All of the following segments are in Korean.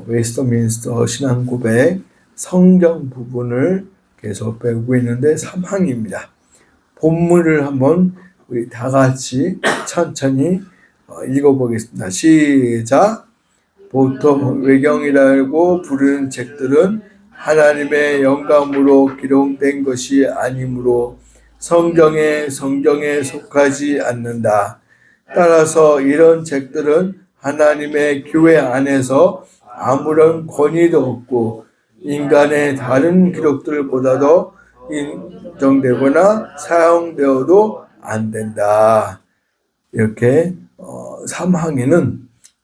웨스터민스터 신앙고백 성경 부분을 계속 배우고 있는데 3항입니다. 본문을 한번 우리 다 같이 천천히 읽어보겠습니다. 시작. 보통 외경이라고 부르는 책들은 하나님의 영감으로 기록된 것이 아니므로 성경에 속하지 않는다. 따라서 이런 책들은 하나님의 교회 안에서 아무런 권위도 없고 인간의 다른 기록들보다도 인정되거나 사용되어도 안 된다. 이렇게 3항에는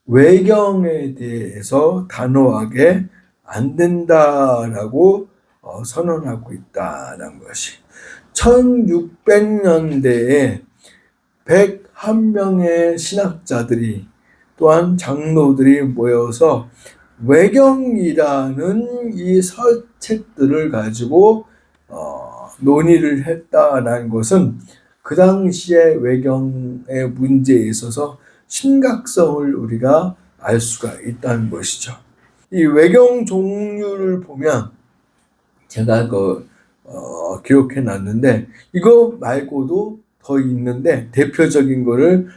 외경에 대해서 단호하게 안 된다라고 선언하고 있다는 것이 1600년대에 101명의 신학자들이 또한 장로들이 모여서 외경이라는 이 서책들을 가지고 논의를 했다는 것은 그 당시의 외경의 문제에 있어서 심각성을 우리가 알 수가 있다는 것이죠. 이 외경 종류를 보면 제가 기록해 놨는데 이거 말고도 더 있는데 대표적인 거를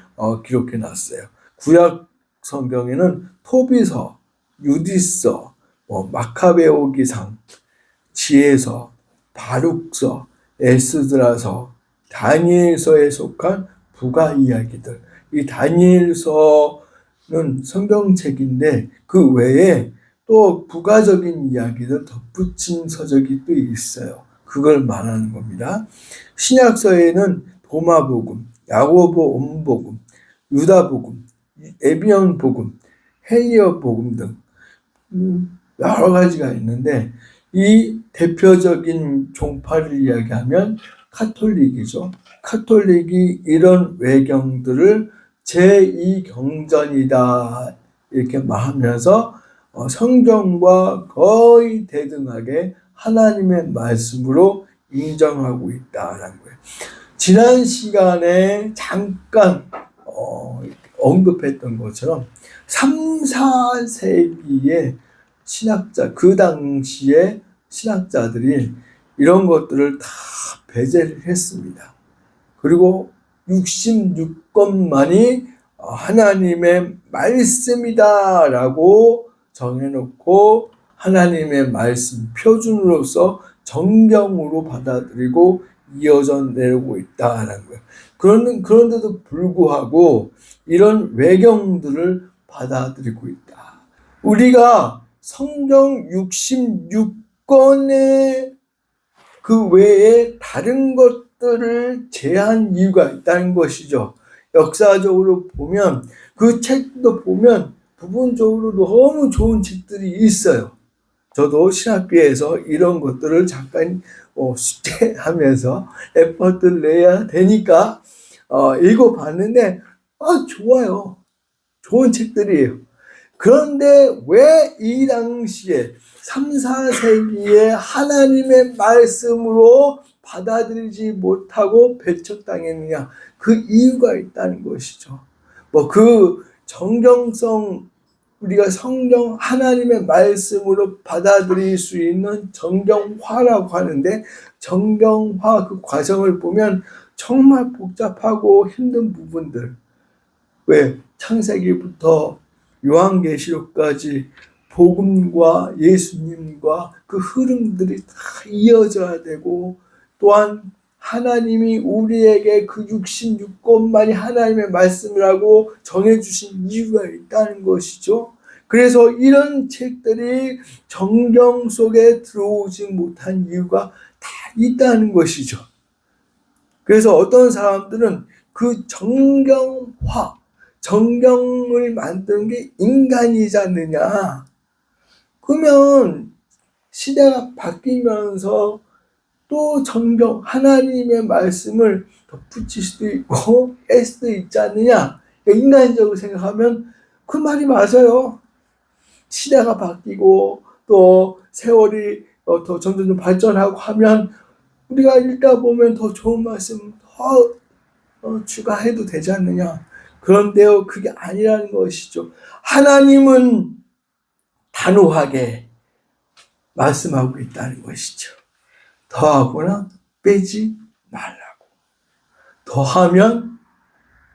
기록해 놨어요. 구약 성경에는 토비서, 유디서, 마카베오기상, 지혜서, 바룩서, 에스드라서, 다니엘서에 속한 부가 이야기들. 이 다니엘서는 성경책인데 그 외에 또 부가적인 이야기를 덧붙인 서적이 또 있어요. 그걸 말하는 겁니다. 신약서에는 도마복음, 야고보 온복음, 유다복음, 에비온복음, 헬리어복음 등 여러 가지가 있는데 이 대표적인 종파를 이야기하면 카톨릭이죠. 카톨릭이 이런 외경들을 제2경전이다 이렇게 말하면서 성경과 거의 대등하게 하나님의 말씀으로 인정하고 있다는 거예요. 지난 시간에 잠깐 언급했던 것처럼 3, 4세기의 신학자, 그 당시에 신학자들이 이런 것들을 다 배제를 했습니다. 그리고 66권만이 하나님의 말씀이다 라고 정해놓고 하나님의 말씀 표준으로서 정경으로 받아들이고 이어져 내려오고 있다는 거예요. 그런데도 불구하고 이런 외경들을 받아들이고 있다. 우리가 성경 66권의 그 외에 다른 것들을 제한 이유가 있다는 것이죠. 역사적으로 보면 그 책도 보면 부분적으로 너무 좋은 책들이 있어요. 저도 신학교에서 이런 것들을 잠깐 숙제하면서 에포트를 내야 되니까 읽어봤는데 좋아요. 좋은 책들이에요. 그런데 왜 이 당시에 3, 4세기에 하나님의 말씀으로 받아들이지 못하고 배척당했느냐? 그 이유가 있다는 것이죠. 그 정경성 우리가 성경 하나님의 말씀으로 받아들일 수 있는 정경화라고 하는데 정경화 그 과정을 보면 정말 복잡하고 힘든 부분들 왜 창세기부터 요한계시록까지 복음과 예수님과 그 흐름들이 다 이어져야 되고 또한 하나님이 우리에게 그 66권만이 하나님의 말씀이라고 정해주신 이유가 있다는 것이죠. 그래서 이런 책들이 정경 속에 들어오지 못한 이유가 다 있다는 것이죠. 그래서 어떤 사람들은 그 정경화, 정경을 만드는 게 인간이지 않느냐. 그러면 시대가 바뀌면서 또 정경, 하나님의 말씀을 덧붙일 수도 있고 뺄 수도 있지 않느냐. 인간적으로 생각하면 그 말이 맞아요. 시대가 바뀌고 또 세월이 더 점점 발전하고 하면 우리가 읽다 보면 더 좋은 말씀 더 추가해도 되지 않느냐. 그런데요, 그게 아니라는 것이죠. 하나님은 단호하게 말씀하고 있다는 것이죠. 더하거나 빼지 말라고. 더하면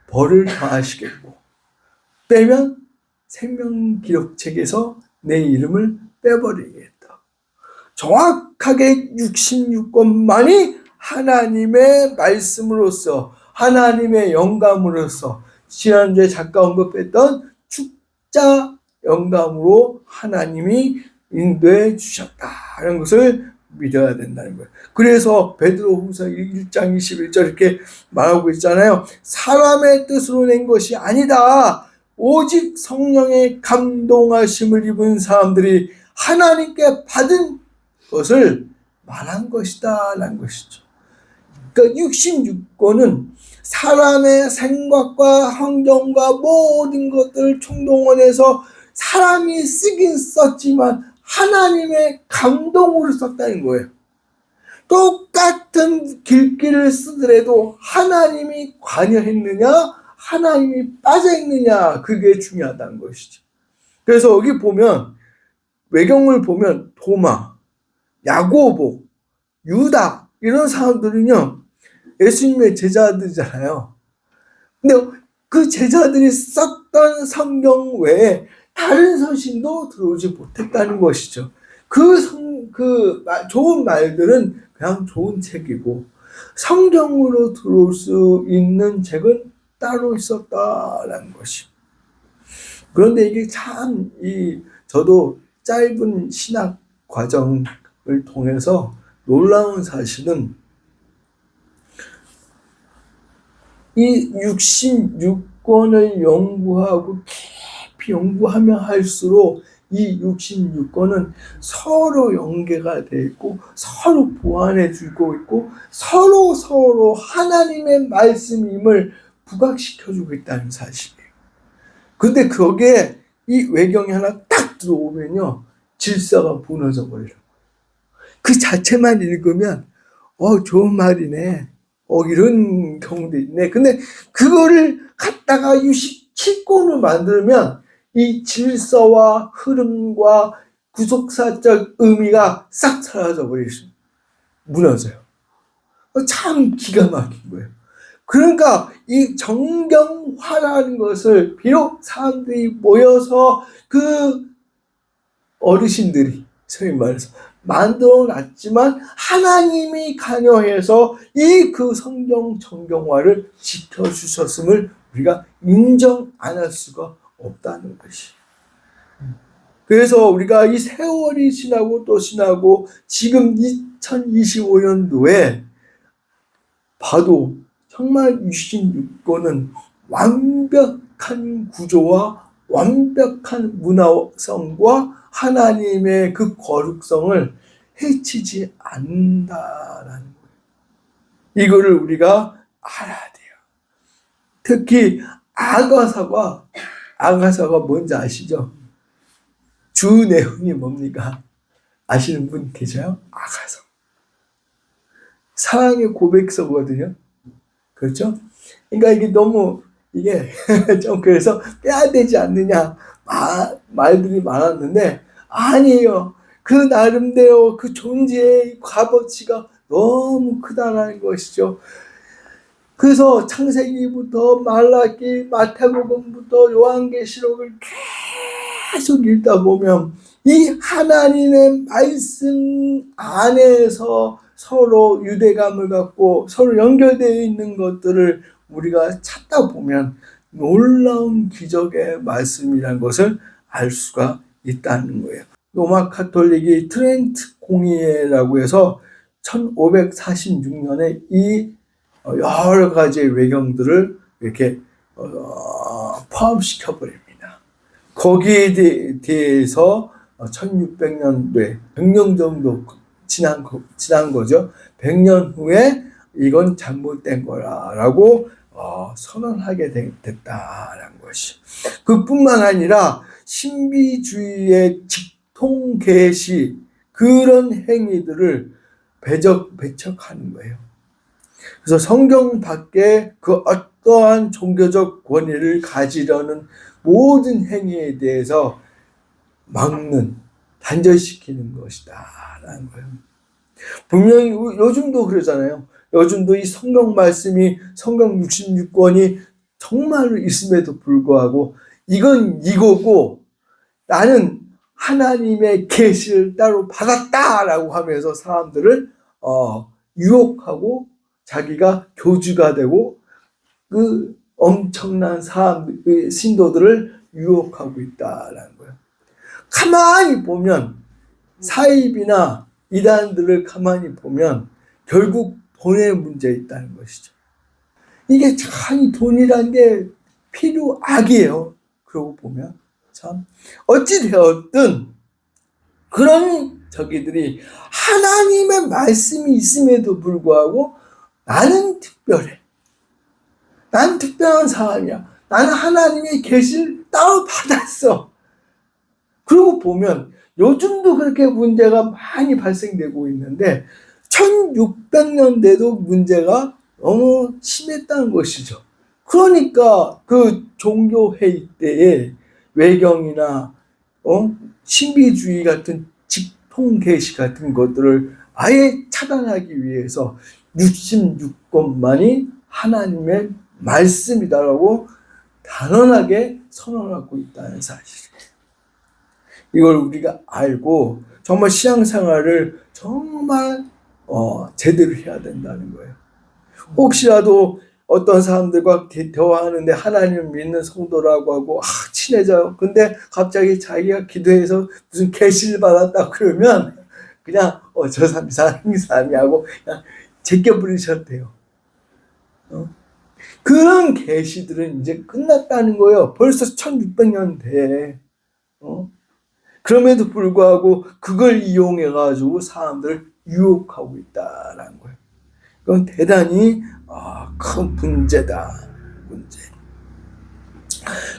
벌을 더하시겠고, 빼면 생명기록책에서 내 이름을 빼버리겠다. 정확하게 66권만이 하나님의 말씀으로서, 하나님의 영감으로서, 지난주에 잠깐 언급했던 축자 영감으로 하나님이 인도해 주셨다는 것을 믿어야 된다는 거예요. 그래서 베드로후서 1장 21절 이렇게 말하고 있잖아요. 사람의 뜻으로 낸 것이 아니다. 오직 성령의 감동하심을 입은 사람들이 하나님께 받은 것을 말한 것이다 라는 것이죠. 그러니까 66권은 사람의 생각과 환경과 모든 것들을 총동원해서 사람이 쓰긴 썼지만 하나님의 감동으로 썼다는 거예요. 똑같은 길기를 쓰더라도 하나님이 관여했느냐, 하나님이 빠져있느냐, 그게 중요하다는 것이죠. 그래서 여기 보면, 외경을 보면 도마, 야고보, 유다 이런 사람들은요, 예수님의 제자들이잖아요. 근데 그 제자들이 썼던 성경 외에 다른 서신도 들어오지 못했다는 것이죠. 좋은 말들은 그냥 좋은 책이고, 성경으로 들어올 수 있는 책은 따로 있었다라는 것이. 그런데 이게 참, 저도 짧은 신학 과정을 통해서 놀라운 사실은 이 66권을 연구하고 깊이 연구하면 할수록 이 66권은 서로 연계가 되어 있고 서로 보완해 주고 있고 서로 하나님의 말씀임을 부각시켜주고 있다는 사실이에요. 근데 거기에 이 외경이 하나 딱 들어오면요, 질서가 무너져 버려요. 그 자체만 읽으면 좋은 말이네, 이런 경우도 있네. 근데 그거를 갖다가 67권을 만들면 이 질서와 흐름과 구속사적 의미가 싹 사라져 버리죠. 무너져요. 참 기가 막힌 거예요. 그러니까 이 정경화라는 것을 비록 사람들이 모여서 그 어르신들이 소위 말해서 만들어 놨지만 하나님이 관여해서 그 성경 정경화를 지켜주셨음을 우리가 인정 안 할 수가 없다는 것이. 그래서 우리가 이 세월이 지나고 또 지나고 지금 2025년도에 봐도 정말 66권은 완벽한 구조와 완벽한 문화성과 하나님의 그 거룩성을 해치지 않는다라는 거예요. 이거를 우리가 알아야 돼요. 특히 아가서가 뭔지 아시죠? 주 내용이 뭡니까? 아시는 분 계세요? 아가서. 사랑의 고백서거든요. 그렇죠? 그러니까 이게 너무 좀 그래서 빼야 되지 않느냐 말들이 많았는데 아니에요. 그 나름대로 그 존재의 값어치가 너무 크다라는 것이죠. 그래서 창세기부터 말라기, 마태복음부터 요한계시록을 계속 읽다 보면 이 하나님의 말씀 안에서 서로 유대감을 갖고 서로 연결되어 있는 것들을 우리가 찾다 보면 놀라운 기적의 말씀이라는 것을 알 수가 있다는 거예요. 로마 카톨릭이 트렌트 공의회라고 해서 1546년에 이 여러 가지 외경들을 이렇게 포함시켜 버립니다. 거기에 대해서 1600년도에 100년 정도 지난 거죠. 100년 후에 이건 잘못된 거라고 선언하게 됐다라는 것이. 그뿐만 아니라 신비주의의 직통 계시 그런 행위들을 배척하는 거예요. 그래서 성경 밖에 그 어떠한 종교적 권위를 가지려는 모든 행위에 대해서 막는, 단절시키는 것이다 라는 거예요. 분명히 요즘도 그러잖아요. 요즘도 이 성경 말씀이, 성경 66권이 정말로 있음에도 불구하고 이건 이거고 나는 하나님의 계시를 따로 받았다라고 하면서 사람들을 유혹하고 자기가 교주가 되고 그 엄청난 그 신도들을 유혹하고 있다라는 거예요. 가만히 보면 사입이나 이단들을 가만히 보면 결국 돈에 문제 있다는 것이죠. 이게 참 돈이란 게 필요악이에요. 그러고 보면 참 어찌 되었든 그런 저기들이 하나님의 말씀이 있음에도 불구하고 나는 특별해. 난 특별한 사람이야. 나는 하나님의 계시를 따로 받았어. 그러고 보면 요즘도 그렇게 문제가 많이 발생되고 있는데 1600년대도 문제가 너무 심했다는 것이죠. 그러니까 그 종교회의 때에 외경이나 신비주의 같은 직통계시 같은 것들을 아예 차단하기 위해서 66권만이 하나님의 말씀이다라고 단언하게 선언하고 있다는 사실이에요. 이걸 우리가 알고 정말 신앙생활을 정말 제대로 해야 된다는 거예요. 혹시라도 어떤 사람들과 대화하는데 하나님 믿는 성도라고 하고 친해져요. 근데 갑자기 자기가 기도해서 무슨 계시를 받았다 그러면 그냥 저 사람 이상한 사람이 하고 그냥 제껴버리셔도 돼요. 그런 계시들은 이제 끝났다는 거예요. 벌써 1600년대에. 그럼에도 불구하고 그걸 이용해가지고 사람들을 유혹하고 있다라는 거예요. 그건 대단히 큰 문제다. 문제.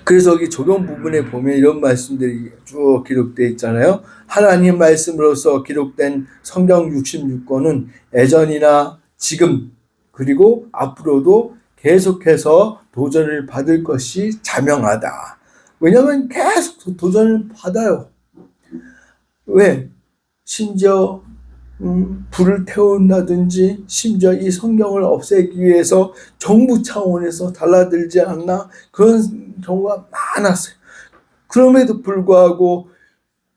그래서 여기 적용 부분에 보면 이런 말씀들이 쭉 기록되어 있잖아요. 하나님 말씀으로서 기록된 성경 66권은 예전이나 지금 그리고 앞으로도 계속해서 도전을 받을 것이 자명하다. 왜냐하면 계속 도전을 받아요. 왜? 심지어 불을 태운다든지 심지어 이 성경을 없애기 위해서 정부 차원에서 달라들지 않나 그런 경우가 많았어요. 그럼에도 불구하고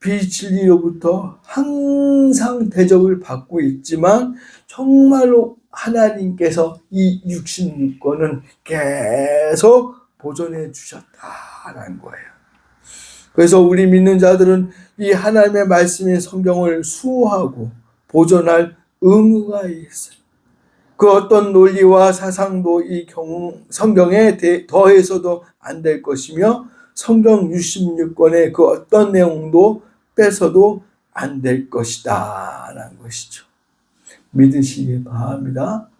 비진리로부터 항상 대적을 받고 있지만 정말로 하나님께서 이 66권은 계속 보존해 주셨다라는 거예요. 그래서 우리 믿는 자들은 이 하나님의 말씀인 성경을 수호하고 보존할 의무가 있어요. 그 어떤 논리와 사상도 이 성경에 더해서도 안 될 것이며 성경 66권의 그 어떤 내용도 빼서도 안 될 것이다 라는 것이죠. 믿으시기 바랍니다.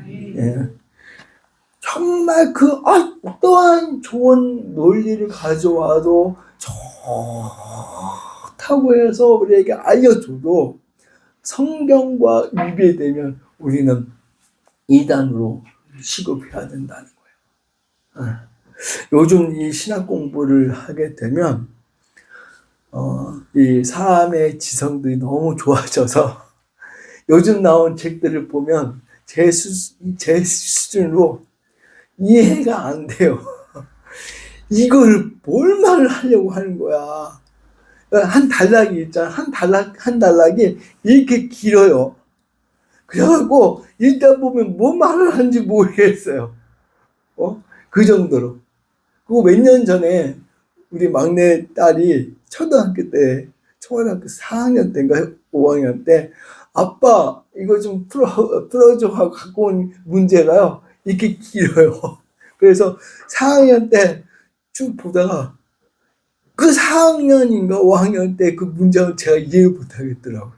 예. 정말 그 어떠한 좋은 논리를 가져와도 좋다고 해서 우리에게 알려줘도 성경과 위배되면 우리는 이단으로 취급해야 된다는 거예요. 요즘 이 신학 공부를 하게 되면 이 사람의 지성들이 너무 좋아져서 요즘 나온 책들을 보면 제 수준으로 이해가 안 돼요. 이걸 뭘 말을 하려고 하는 거야. 한 단락이 있잖아. 한 단락이 이렇게 길어요. 그래갖고 읽다 보면 뭐 말을 하는지 모르겠어요. 그 정도로. 그리고 몇 년 전에 우리 막내 딸이 초등학교 4학년 때인가 5학년 때 아빠 이거 좀 풀어줘 하고 갖고 온 문제가요. 이렇게 길어요. 그래서 4학년 때 쭉 보다가 그 4학년인가 5학년 때 그 문제를 제가 이해를 못하겠더라고요.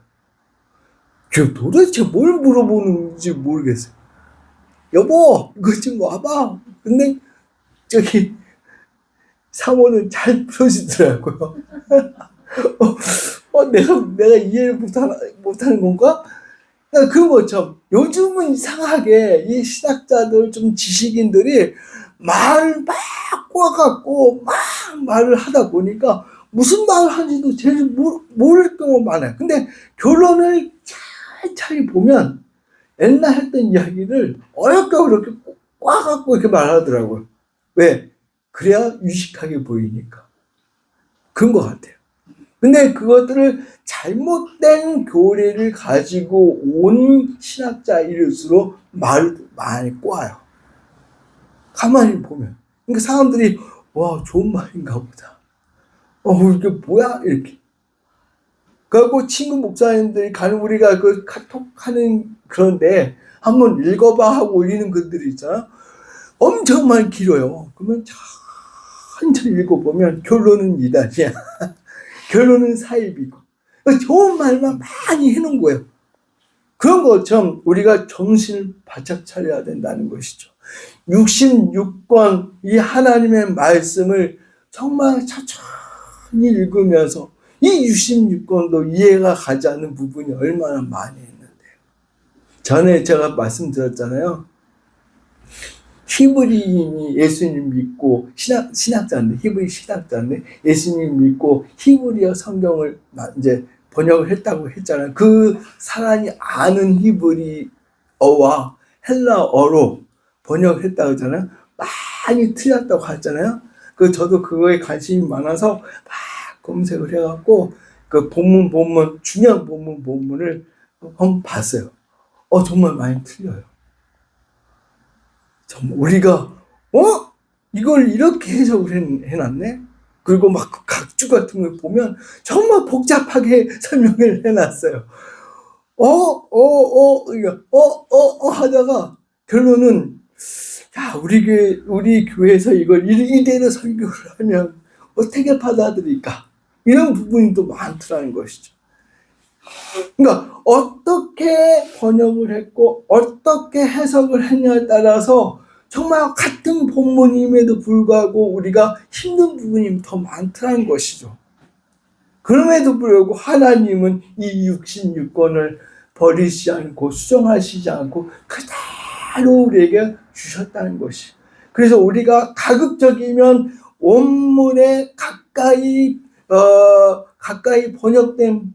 도대체 뭘 물어보는지 모르겠어요. 여보, 이거 좀 와봐. 근데 저기 사모는 잘 풀어주더라고요. 내가 이해를 못하는 건가? 그런 것처럼 요즘은 이상하게 이 신학자들 좀 지식인들이 말을 막 꼬아갖고 막 말을 하다 보니까 무슨 말을 하는지도 제일 모를 경우가 많아요. 근데 결론을 차례 보면 옛날 했던 이야기를 어렵게 그렇게 꽈갖고 이렇게 말하더라고요. 왜? 그래야 유식하게 보이니까. 그런 것 같아요. 근데 그것들을 잘못된 교리를 가지고 온 신학자일수록 말을 많이 꽈요. 가만히 보면. 그러니까 사람들이, 와, 좋은 말인가 보다. 이게 뭐야? 이렇게. 그리고 친구 목사님들이 가는 우리가 그 카톡 하는 그런데 한번 읽어봐 하고 올리는 글들이 있잖아. 엄청 많이 길어요. 그러면 천천히 읽어보면 결론은 이단이야. 결론은 사입이고. 좋은 말만 많이 해놓은 거예요. 그런 것처럼 우리가 정신을 바짝 차려야 된다는 것이죠. 66권 이 하나님의 말씀을 정말 천천히 읽으면서 이 66권도 이해가 가지 않는 부분이 얼마나 많이 있는데요. 전에 제가 말씀드렸잖아요. 히브리인이 예수님 믿고 신학자인데 히브리 신학자인데 예수님 믿고 히브리어 성경을 이제 번역을 했다고 했잖아요. 그 사람이 아는 히브리어와 헬라어로 번역을 했다고 했잖아요. 많이 틀렸다고 했잖아요. 저도 그거에 관심이 많아서 막 검색을 해갖고 그 본문 중요한 본문을 한번 봤어요. 정말 많이 틀려요. 정말 우리가 이걸 이렇게 해석을 해놨네. 그리고 막 각주 같은 걸 보면 정말 복잡하게 설명을 해놨어요. 하다가 결론은 야, 우리 교회에서 이걸 이대로 설교를 하면 어떻게 받아들일까? 이런 부분이 또 많더라는 것이죠. 그러니까 어떻게 번역을 했고 어떻게 해석을 했냐에 따라서 정말 같은 본문임에도 불구하고 우리가 힘든 부분이 더 많더라는 것이죠. 그럼에도 불구하고 하나님은 이 66권을 버리지 않고 수정하시지 않고 그대로 우리에게 주셨다는 것이. 그래서 우리가 가급적이면 원문에 가까이 번역된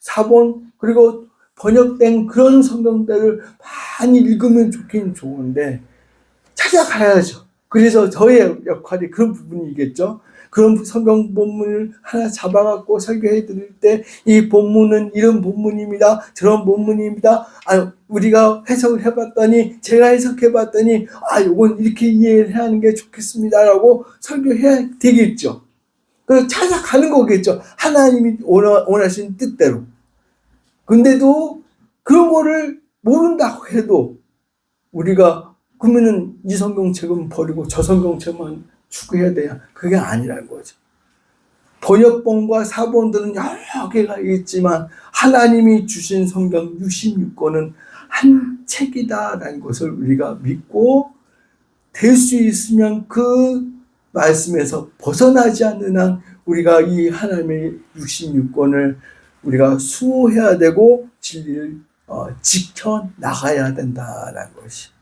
사본 그리고 번역된 그런 성경들을 많이 읽으면 좋긴 좋은데 찾아가야죠. 그래서 저의 역할이 그런 부분이겠죠. 그런 성경 본문을 하나 잡아갖고 설교해 드릴 때 이 본문은 이런 본문입니다. 저런 본문입니다. 우리가 해석을 해봤더니 제가 해석해봤더니 요건 이렇게 이해를 하는 게 좋겠습니다라고 설교해야 되겠죠. 그래서 찾아가는 거겠죠. 하나님이 원하신 뜻대로. 근데도 그런 거를 모른다고 해도 우리가 그러면은 이 성경책은 버리고 저 성경책만 추구해야 돼야 그게 아니라는 거죠. 번역본과 사본들은 여러 개가 있지만 하나님이 주신 성경 66권은 한 책이다라는 것을 우리가 믿고 될 수 있으면 그 말씀에서 벗어나지 않는 한 우리가 이 하나님의 66권을 우리가 수호해야 되고 진리를 지켜나가야 된다는 것이.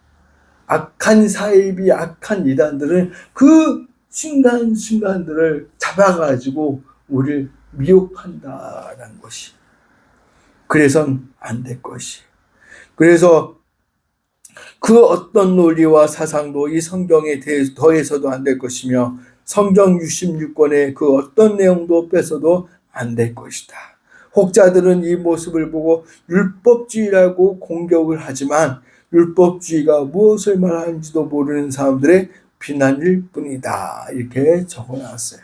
악한 사입이 악한 이단들은 그 순간순간들을 잡아가지고 우리를 미혹한다는 것이. 그래서는 안 될 것이. 그래서 그 어떤 논리와 사상도 이 성경에 더해서도 안 될 것이며 성경 66권의 그 어떤 내용도 뺏어도 안 될 것이다. 혹자들은 이 모습을 보고 율법주의라고 공격을 하지만 율법주의가 무엇을 말하는지도 모르는 사람들의 비난일 뿐이다. 이렇게 적어놨어요.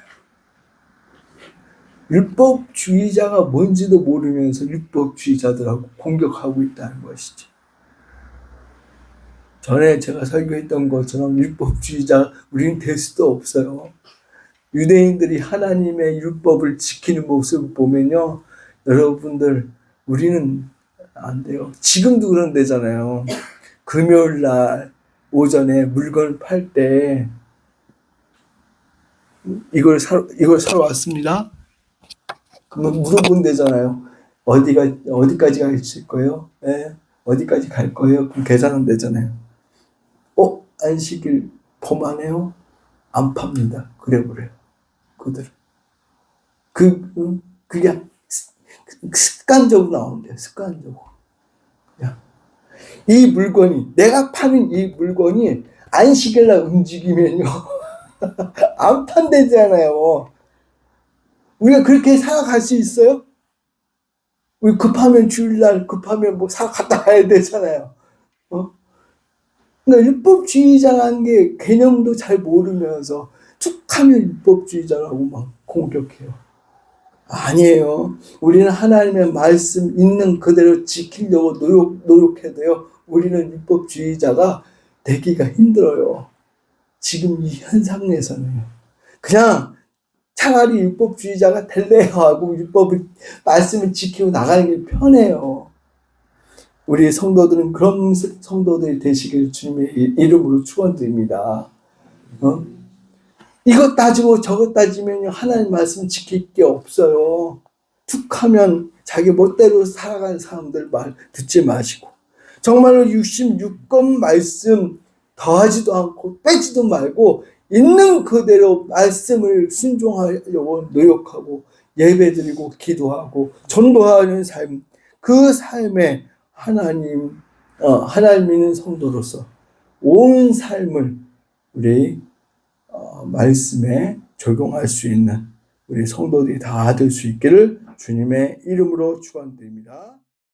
율법주의자가 뭔지도 모르면서 율법주의자들하고 공격하고 있다는 것이죠. 전에 제가 설교했던 것처럼 율법주의자 우리는 될 수도 없어요. 유대인들이 하나님의 율법을 지키는 모습을 보면요. 여러분들 우리는 안 돼요. 지금도 그런 데잖아요. 금요일날 오전에 물건을 팔 때 이걸 사러 왔습니다. 그러면 물어본 데잖아요. 어디까지 가실 거예요? 네. 어디까지 갈 거예요? 그럼 계산은 되잖아요. 안식일 범하네요? 안 팝니다. 그래. 그들은. 그게 습관적으로 나온대요. 습관적으로. 이 물건이, 내가 파는 이 물건이 안식일날 움직이면요. 안 판대잖아요. 우리가 그렇게 살아갈 수 있어요? 우리 급하면 주일날, 급하면 뭐 갔다 와야 되잖아요. 그러니까 율법주의자라는 게 개념도 잘 모르면서 툭 하면 율법주의자라고 막 공격해요. 아니에요. 우리는 하나님의 말씀 있는 그대로 지키려고 노력해도요. 우리는 율법주의자가 되기가 힘들어요. 지금 이 현상에서는요. 그냥 차라리 율법주의자가 될래요 하고 말씀을 지키고 나가는 게 편해요. 우리 성도들은 그런 성도들이 되시길 주님의 이름으로 축원드립니다. 이것 따지고 저것 따지면 하나님 말씀 지킬 게 없어요. 툭 하면 자기 멋대로 살아가는 사람들 말 듣지 마시고 정말로 66권 말씀 더하지도 않고 빼지도 말고 있는 그대로 말씀을 순종하려고 노력하고 예배드리고 기도하고 전도하는 삶, 그 삶에 하나님 믿는 성도로서 온 삶을 우리 말씀에 적용할 수 있는 우리 성도들이 다 될 수 있기를 주님의 이름으로 축원드립니다.